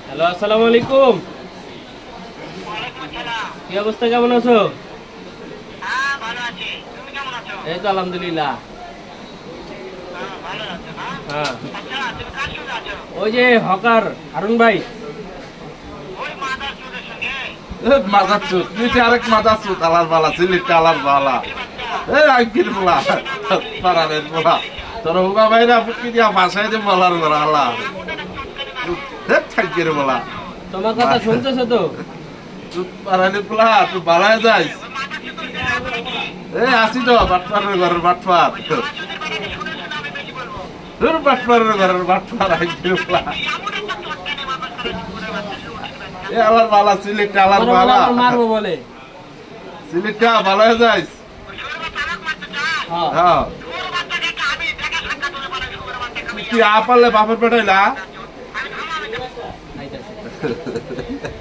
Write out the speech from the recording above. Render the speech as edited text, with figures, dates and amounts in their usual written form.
Hello, আসসালামু আলাইকুম। কি অবস্থা, কেমন আছো? এই তো আলহামদুলিল্লাহ। হ্যাঁ, ওই যে হকার হারুন ভাই। মাদার চুত তুই আরেক মাদার চুত আলার বালা সিলিটটা আলার বালা আঙ্কির বলা পারানের বলা তোর হুগা ভাইরা ফুটকি দিয়া ভাষায় যে বলার বলা আল্লাহ থাকির বলা। তোমার কথা শুনতেছো তো? চুত পারানের বলা তুই বালায় যাইস। আসি তো বাটপারের ঘরের বাটপার, বাটপারের ঘরের বাটপার আঙ্কির বলা। আলার বালা সিলেটটা আলার বালা মারবো বলে সিলেটটা ভালো হয়ে যাইস। হ্যাঁ তুই আপালে বাপের পেটাইলা।